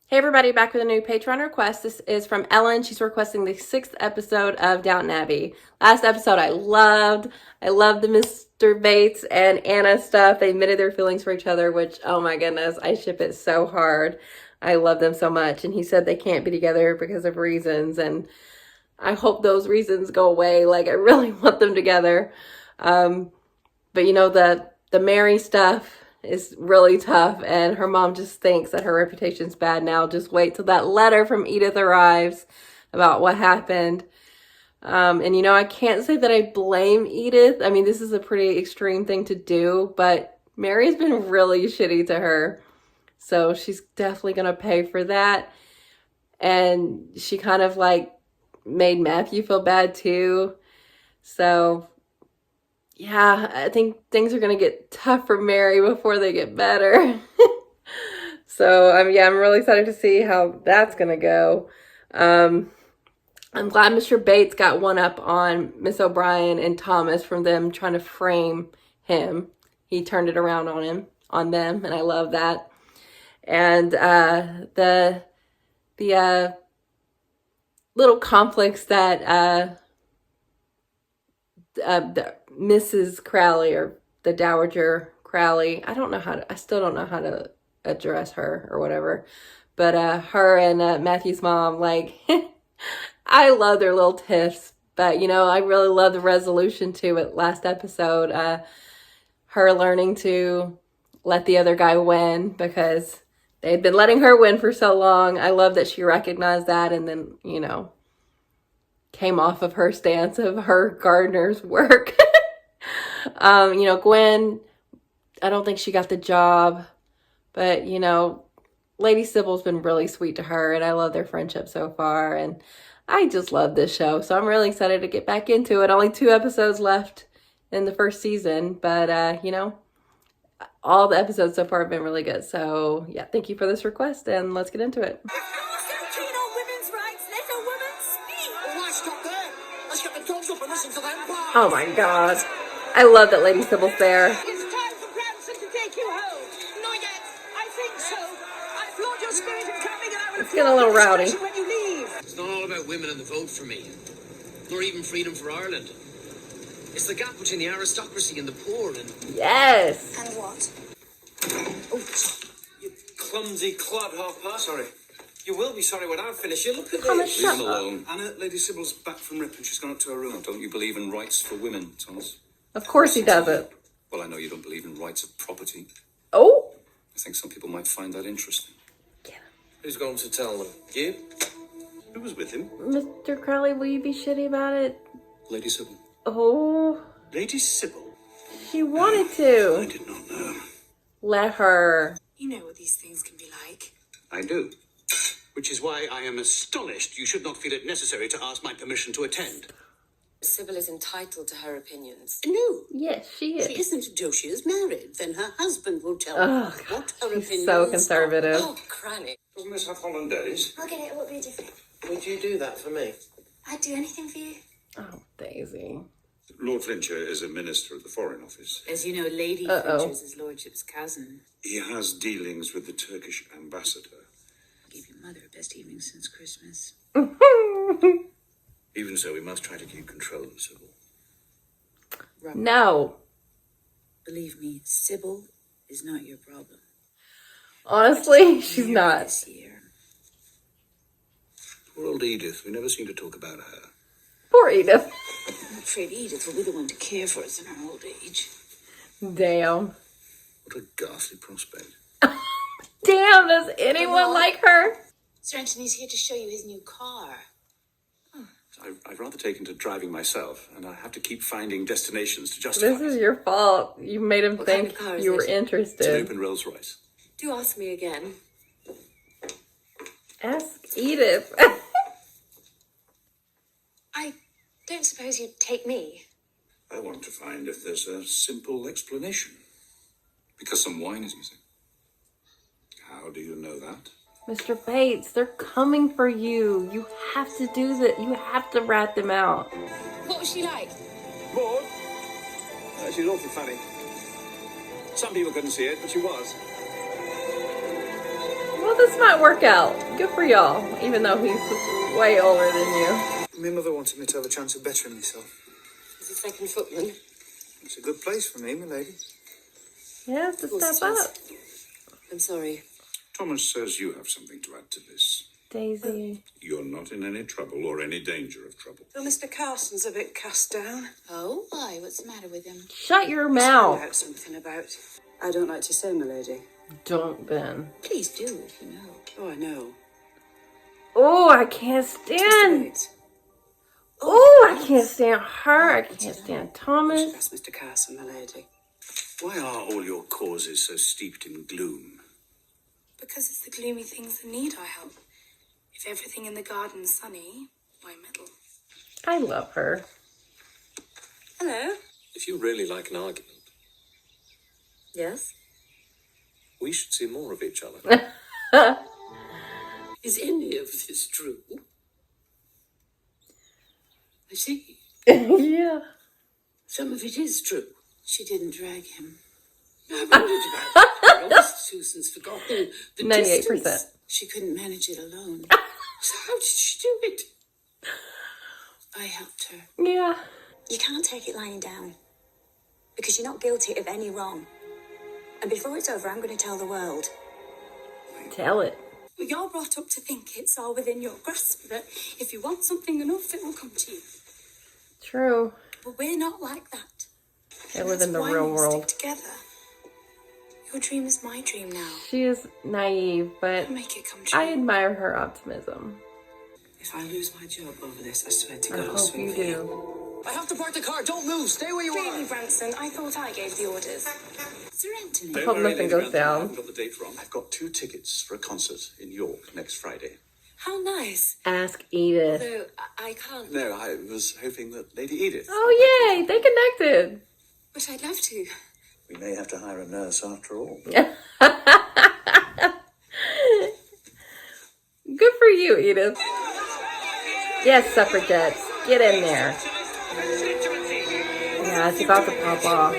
Hey everybody, back with a new Patreon request. This is from Ellen. She's requesting the 6th episode of Downton Abbey. Last episode I loved. I loved the Mr. Bates and Anna stuff. They admitted their feelings for each other, which, oh my goodness, I ship it so hard. I love them so much. And he said they can't be together because of reasons, and I hope those reasons go away. Like, I really want them together. But you know, the Mary stuff is really tough, and her mom just thinks that her reputation's bad now. Just wait till that letter from Edith arrives about what happened. And you know, I can't say that I blame Edith. I mean, this is a pretty extreme thing to do, but Mary's been really shitty to her. So she's definitely gonna pay for that. And she kind of like made Matthew feel bad too. So yeah, I think things are going to get tough for Mary before they get better. So, I'm really excited to see how that's going to go. I'm glad Mr. Bates got one up on Miss O'Brien and Thomas from them trying to frame him. He turned it around on them, and I love that. And the little conflicts that the Mrs. Crowley, or the Dowager Crowley, I still don't know how to address her or whatever, but her and Matthew's mom, like, I love their little tiffs, but you know, I really love the resolution to it last episode, her learning to let the other guy win because they'd been letting her win for so long. I love that she recognized that, and then, you know, came off of her stance of her gardener's work. You know, Gwen, I don't think she got the job, but you know, Lady Sybil's been really sweet to her, and I love their friendship so far, and I just love this show, so I'm really excited to get back into it. Only 2 episodes left in the first season, but you know, all the episodes so far have been really good. So yeah, thank you for this request, and let's get into it. Oh my god. I love that Lady Sybil's there. It's time for Branson to take you home. Not yet. I think so. I applaud your spirit in coming, and I will It's getting a little rowdy. when you leave. It's not all about women and the vote for me, nor even freedom for Ireland. It's the gap between the aristocracy and the poor, and... Yes! And what? Oh, you clumsy clod, half-past. Sorry. You will be sorry when I've finished. You look at this. Leave him alone. Anna, Lady Sybil's back from Rip and she's gone up to her room. Don't you believe in rights for women, Thomas? Of course he doesn't. Well, I know you don't believe in rights of property. Oh! I think some people might find that interesting. Who's going to tell them? You? Who was with him? Mr. Crowley, will you be shitty about it? Lady Sybil. Oh, Lady Sybil? she wanted I to. did not know. Let her. You know what these things can be like. I do. Which is why I am astonished you should not feel it necessary to ask my permission to attend. Sybil is entitled to her opinions. No, Yes, she she is. isn't until she is married. Then her husband will tell Oh, her what her she's opinions so are. conservative. Oh, Cranny. Doesn't this have hollandaise? I'll get it. It won't be different. Would you do that for me? I'd do anything for you. Oh, Daisy. Lord Flintshire is a minister of the Foreign Office. As you know, Lady Uh-oh. Finch is his lordship's cousin. He has dealings with the Turkish ambassador. Gave your mother her best evening since Christmas. Even so, we must try to keep control of Sybil. Robert, No. believe me, Sybil is not your problem. Honestly, she's Married not. This year. Poor old Edith. We never seem to talk about her. Poor Edith. I'm afraid Edith will be the one to care for us in our old age. Damn. What a ghastly prospect. Damn, does anyone like her? Sir Anthony's here to show you his new car. I've rather taken to driving myself, and I have to keep finding destinations to justify This is your fault. You made him What kind think of car is you were it? It's an interested. open Rolls Royce. Do ask me again. Ask Edith. I don't suppose you'd take me. I want to find if there's a simple explanation. Because some wine is missing. How do you know that? Mr. Bates, they're coming for you. You have to do that. You have to rat them out. What was she like? Maud? She's awfully funny. Some people couldn't see it, but she was. Well, this might work out. Good for y'all, even though he's way older than you. My mother wanted me to have a chance of bettering myself. He's a second footman. It's a good place for me, my lady. Yeah, it's a Of course step it is. up. I'm sorry. Thomas says you have something to add to this. Daisy. You're not in any trouble or any danger of trouble. Well, Mr. Carson's a bit cast down. Oh, why? What's the matter with him? Shut your Found mouth. out something about. I don't like to say, my lady. Don't, Ben. Please do, if you know. Oh, I know. Oh, I can't Mr. stand. Bates. Oh, I can't stand her. I can't stand Thomas. That's Mr. Carson, my lady. Why are all your causes so steeped in gloom? Because it's the gloomy things that need our help. If everything in the garden's sunny, why meddle? I love her. Hello. If you really like an argument, Yes? we should see more of each other. Is any of this true? I see. Yeah. Some of it is true. She didn't drag him. I wondered about it. Almost Susan's forgotten the 98%. distance. She couldn't manage it alone. So how did she do it? I helped her. Yeah. You can't take it lying down. Because you're not guilty of any wrong. And before it's over, I'm going to tell the world. Tell it. You're brought up to think it's all within your grasp, that if you want something enough, it will come to you. True. But we're not like that. They live in the That's why real we'll world. Stick together. Your dream is my dream now. She is naive, but I'll make it come true. I admire her optimism. If I lose my job over this, I swear to I God I'll hope swing you for you. do. I have to park the car. Don't move. Stay where you Really, are. Branson, I thought I gave the orders. Sir Anthony. I hope nothing goes I down. haven't got the date wrong. I've got 2 tickets for a concert in York next Friday. How nice. Ask Edith. Though I can't. No, I was hoping that Lady Edith. Oh, yay. They connected. But I'd love to. We may have to hire a nurse after all. Good for you, Edith. Yes, suffragettes. Get in there. Yeah, it's about to pop off.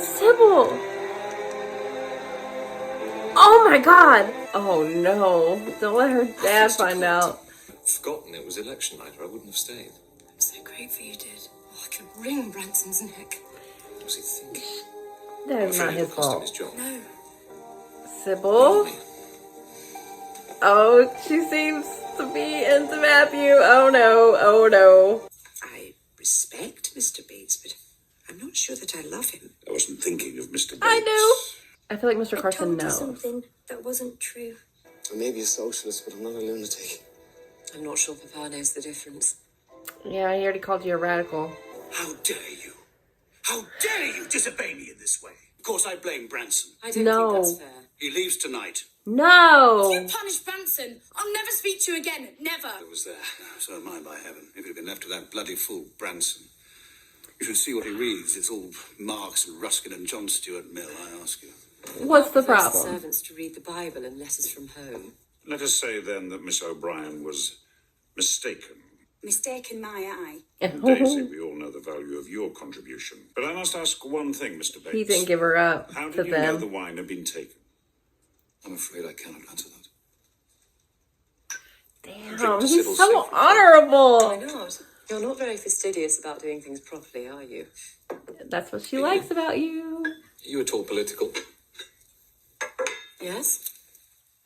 Sybil! Oh my god! Oh no. Don't let her dad find out. I'd forgotten it was election night, or I wouldn't have stayed. I'm so grateful you did. Oh, I can wring Branson's neck. What was he thinking? That is not Afraid his it'll cost him his fault. job. No. Sybil? Oh, she seems to be into Matthew. Oh no, oh no. I respect Mr. Bates, but I'm not sure that I love him. I wasn't thinking of Mr. Bates. I do. I feel like Mr. I Carson told you knows. something that wasn't true. I may be a socialist, but I'm not a lunatic. I'm not sure Papa knows the difference. Yeah, he already called you a radical. How dare you? How dare you disobey me in this way? Of course, I blame Branson. I don't No. think that's fair. He leaves tonight. No! Punish Branson. I'll never speak to you again. Never. I was there. So am I, by heaven. If it had been left to that bloody fool Branson. You should see what he reads. It's all Marx and Ruskin and John Stuart Mill, I ask you. What's the Prefers problem? servants to read the Bible and letters from home. Let us say then that Miss O'Brien was mistaken. Mistake in my eye. Daisy, we all know the value of your contribution. But I must ask one thing, Mr. Bates. He didn't give her up How to did you know the them. wine had been taken? I'm afraid I cannot answer that. Damn, to he's Sybil's so safety. Why honorable. not? You're not very fastidious about doing things properly, are you? That's what she likes about you. Are you at all political? Yes?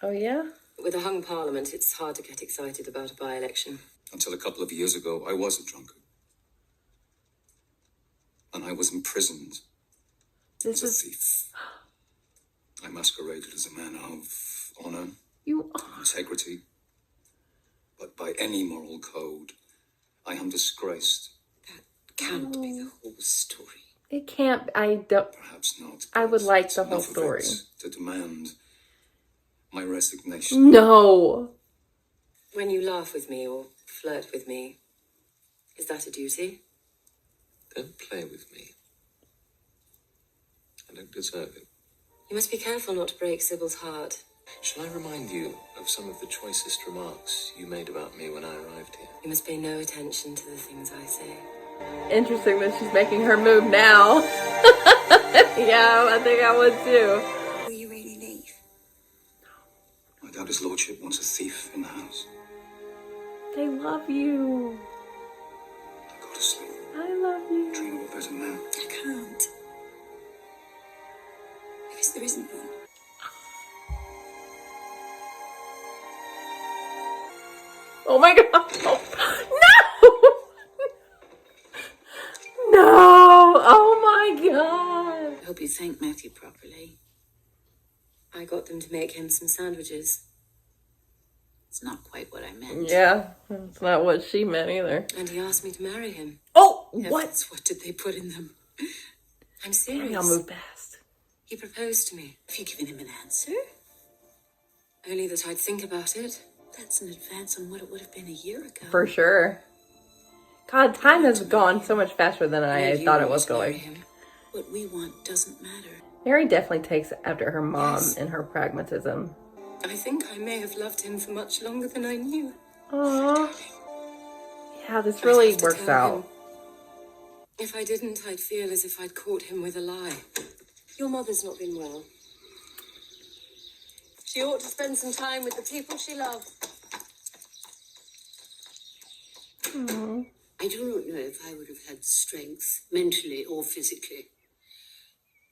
Oh, yeah? With a hung parliament, it's hard to get excited about a by-election. Until a couple of years ago, I was a drunkard. And I was imprisoned This as a is... thief. I masqueraded as a man of honor, You... integrity. But by any moral code, I am disgraced. Can't be the whole story. It can't... I don't... Perhaps not. I would but like it's the whole enough of story. it to demand my resignation. No! When you laugh with me or flirt with me, is that a duty? Don't play with me. I don't deserve it. You must be careful not to break Sybil's heart. Shall I remind you of some of the choicest remarks you made about me when I arrived here? You must pay no attention to the things I say. Interesting that she's making her move now. Yeah, I think I would too. Will you really leave? I doubt his lordship wants a thief in the house. They love you. Go to sleep. I love you. Dream of a better man. I can't. Because there isn't one. Oh my god. Oh, no! No! Oh my god. I hope you thank Matthew properly. I got them to make him some sandwiches. It's not quite what I meant. Yeah, that's not what she meant either. And he asked me to marry him. Oh, What did they put in them? I'm serious. I'll move fast. He proposed to me. Have you given him an answer? Only that I'd think about it. That's an advance on what it would have been a year ago. For sure. God, time has gone so much faster than Well, I you thought it want was to marry going. him. What we want doesn't matter. Mary definitely takes after her mom Yes. and her pragmatism. I think I may have loved him for much longer than I knew. Aww. Yeah, this I'd really have to works tell out. him. If I didn't, I'd feel as if I'd caught him with a lie. Your mother's not been well. She ought to spend some time with the people she loves. I do not know if I would have had strength, mentally or physically,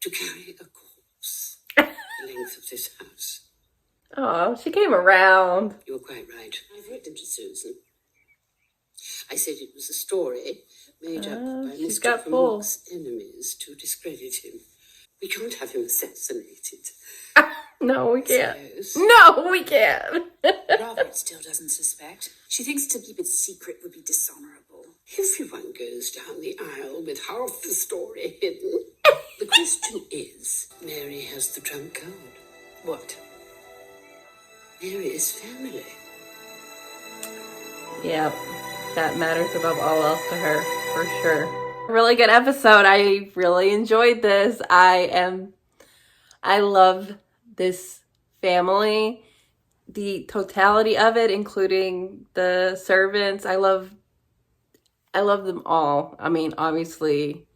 to carry a corpse the length of this house. Oh, she came around. You were quite right. I've written to Susan. I said it was a story made up by she's Mr. got full. Vermont's enemies to discredit him. We can't have him assassinated. No, we can't. Suppose. No, we can't. Robert still doesn't suspect. She thinks to keep it secret would be dishonorable. Everyone goes down the aisle with half the story hidden. The question is, Mary has the trump card. What? Mary is family. Yeah, that matters above all else to her, for sure. Really good episode. I really enjoyed this. I love this family, the totality of it, including the servants. I love them all. I mean, obviously,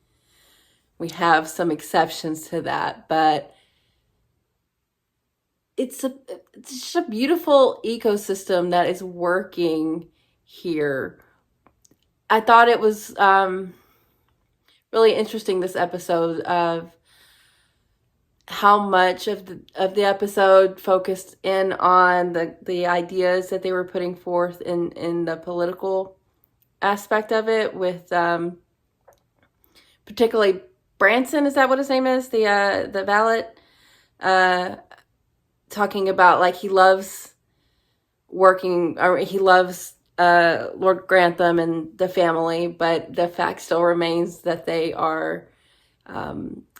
we have some exceptions to that, but it's just a beautiful ecosystem that is working here. I thought it was really interesting, this episode, of how much of the episode focused in on the ideas that they were putting forth in the political aspect of it, with particularly Branson, is that what his name is? The valet, talking about, like, he loves working, or he loves Lord Grantham and the family, but the fact still remains that they are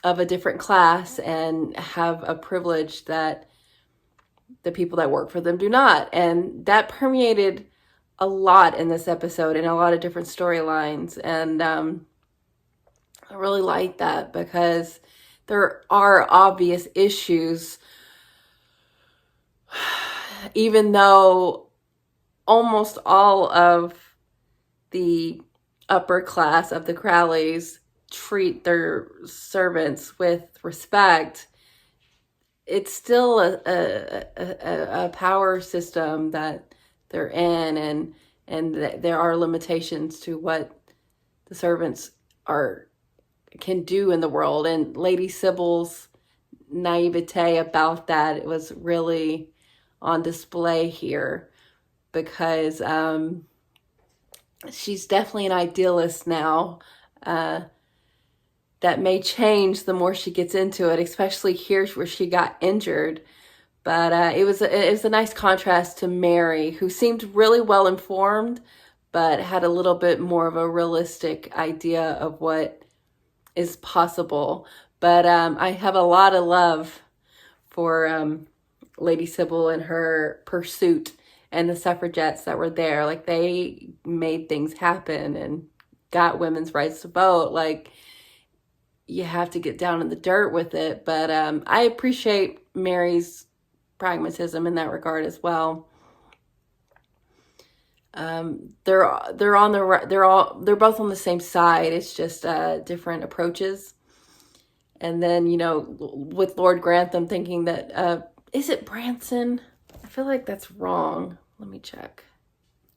of a different class and have a privilege that the people that work for them do not. And that permeated a lot in this episode, in a lot of different storylines. And I really like that, because there are obvious issues, even though almost all of the upper class of the Crowleys treat their servants with respect. It's still a power system that they're in, and there are limitations to what the servants can do in the world. And Lady Sybil's naivete about that, it was really on display here, because she's definitely an idealist now. That may change the more she gets into it, especially here where she got injured. But it was a nice contrast to Mary, who seemed really well informed, but had a little bit more of a realistic idea of what is possible. But I have a lot of love for Lady Sybil and her pursuit, and the suffragettes that were there. Like, they made things happen and got women's rights to vote. Like, you have to get down in the dirt with it. But I appreciate Mary's pragmatism in that regard as well. They're both on the same side. It's just different approaches. And then, you know, with Lord Grantham thinking that, is it Branson? I feel like that's wrong. Let me check.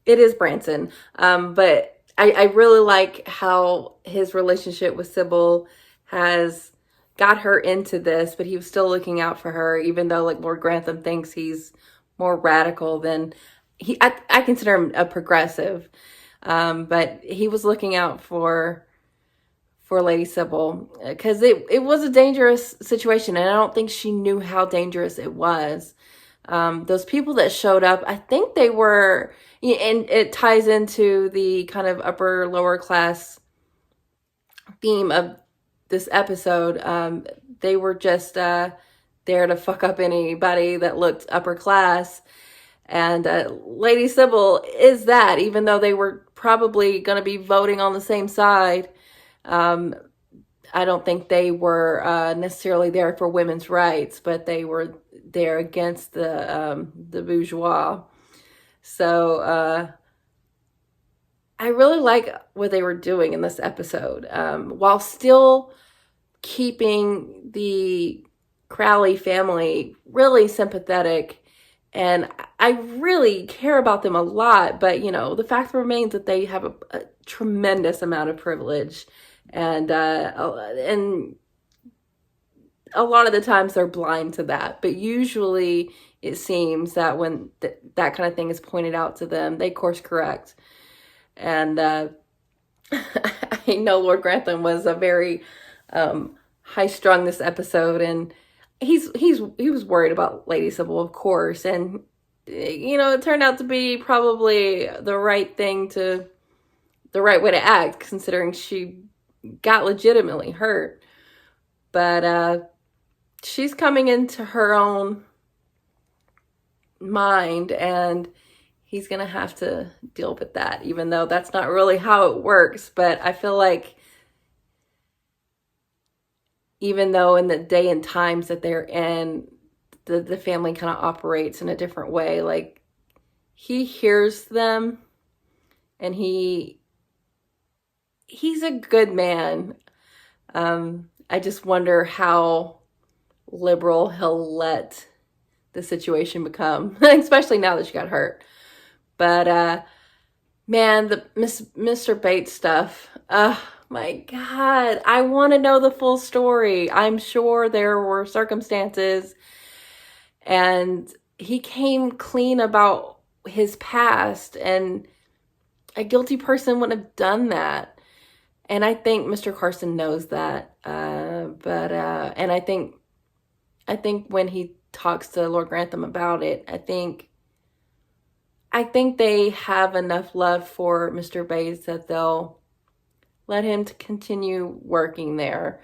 It is Branson. But I really like how his relationship with Sybil has got her into this, but he was still looking out for her, even though like Lord Grantham thinks he's more radical than I consider him a progressive. But he was looking out for Lady Sybil because it was a dangerous situation, and I don't think she knew how dangerous it was. Those people that showed up, I think they were, and it ties into the kind of upper lower class theme of this episode. They were just there to fuck up anybody that looked upper class. And Lady Sybil is that, even though they were probably going to be voting on the same side. I don't think they were necessarily there for women's rights, but they were there against the bourgeois. So I really like what they were doing in this episode, while still keeping the Crowley family really sympathetic. And I really care about them a lot, but, you know, the fact remains that they have a tremendous amount of privilege. And a lot of the times they're blind to that. But usually it seems that when that kind of thing is pointed out to them, they course correct. And I know Lord Grantham was a very high-strung this episode, and he was worried about Lady Sybil, of course, and you know, it turned out to be probably the right way to act, considering she got legitimately hurt. But she's coming into her own mind, and he's gonna have to deal with that, even though that's not really how it works. But I feel like even though in the day and times that they're in, the family kind of operates in a different way. Like, he hears them, and he's a good man. I just wonder how liberal he'll let the situation become, especially now that she got hurt. But man, the Mr. Bates stuff, my God, I want to know the full story. I'm sure there were circumstances, and he came clean about his past, and a guilty person wouldn't have done that. And I think Mr. Carson knows that. And I think when he talks to Lord Grantham about it, I think they have enough love for Mr. Bates that they'll let him to continue working there.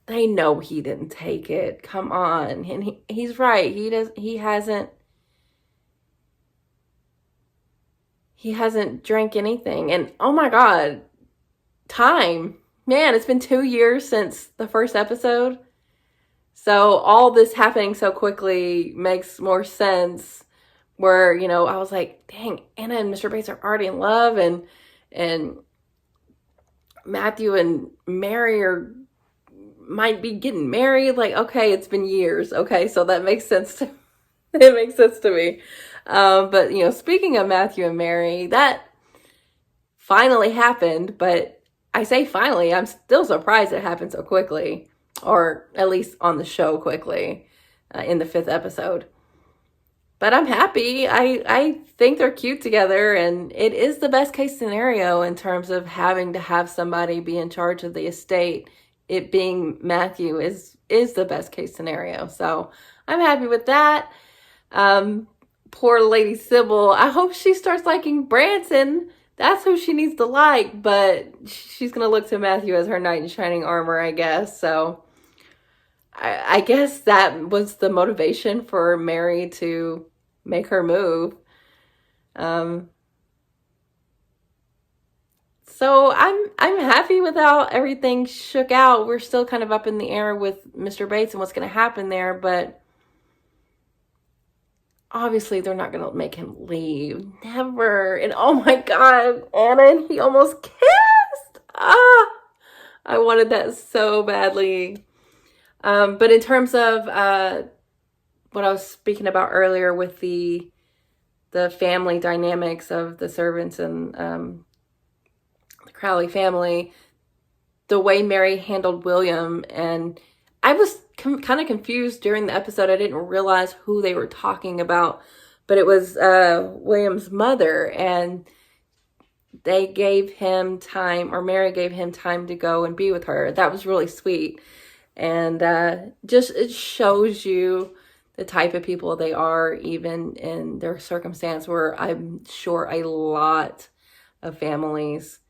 They know he didn't take it. Come on. And he's right. He hasn't drank anything. And oh my God, time. Man, it's been 2 years since the first episode. So all this happening so quickly makes more sense, where, you know, I was like, dang, Anna and Mr. Bates are already in love, and Matthew and Mary might be getting married. Like, okay, it's been years. Okay, so that makes sense to it makes sense to me. But, you know, speaking of Matthew and Mary, that finally happened. But I say finally, I'm still surprised it happened so quickly, or at least on the show quickly, in the 5th episode. But I'm happy. I think they're cute together, and it is the best case scenario in terms of having to have somebody be in charge of the estate. It being Matthew is the best case scenario. So I'm happy with that. Poor Lady Sybil. I hope she starts liking Branson. That's who she needs to like, but she's going to look to Matthew as her knight in shining armor, I guess. So I guess that was the motivation for Mary to make her move. So I'm happy with how everything shook out. We're still kind of up in the air with Mr. Bates and what's going to happen there, but obviously they're not going to make him leave. Never. And oh my God, Anna, and he almost kissed. I wanted that so badly. But in terms of what I was speaking about earlier with the family dynamics of the servants and the Crowley family, the way Mary handled William, and I was kind of confused during the episode. I didn't realize who they were talking about, but it was William's mother, and they gave him time, or Mary gave him time to go and be with her. That was really sweet. And just it shows you the type of people they are, even in their circumstance, where I'm sure a lot of families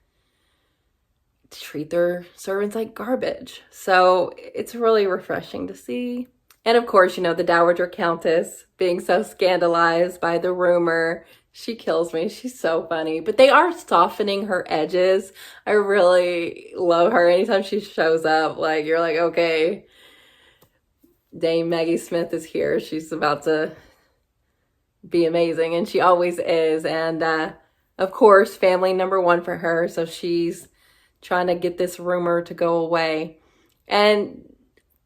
treat their servants like garbage. So it's really refreshing to see. And of course, you know, the Dowager Countess being so scandalized by the rumor. She kills me. She's so funny. But they are softening her edges. I really love her. Anytime she shows up, like, you're like, okay, Dame Maggie Smith is here. She's about to be amazing. And she always is. And of course, family number one for her. So she's trying to get this rumor to go away. And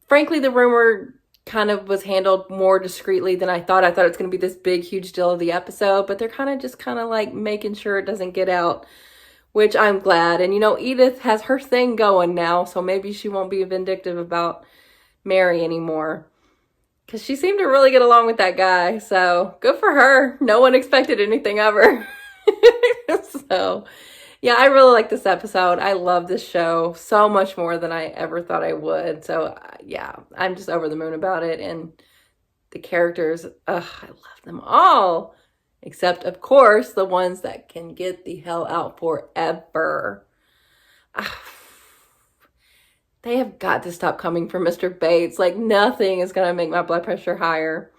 frankly, the rumor kind of was handled more discreetly than I thought. I thought it's going to be this big, huge deal of the episode, but they're kind of like making sure it doesn't get out, which I'm glad. And, you know, Edith has her thing going now, so maybe she won't be vindictive about Mary anymore, because she seemed to really get along with that guy. So good for her. No one expected anything of her. So yeah, I really like this episode. I love this show so much more than I ever thought I would. So yeah, I'm just over the moon about it. And the characters, I love them all. Except, of course, the ones that can get the hell out forever. They have got to stop coming for Mr. Bates. Like, nothing is going to make my blood pressure higher.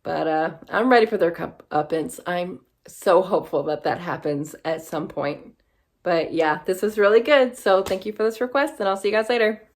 But I'm ready for their comeuppance. I'm so hopeful that that happens at some point. But yeah, this was really good. So thank you for this request, and I'll see you guys later.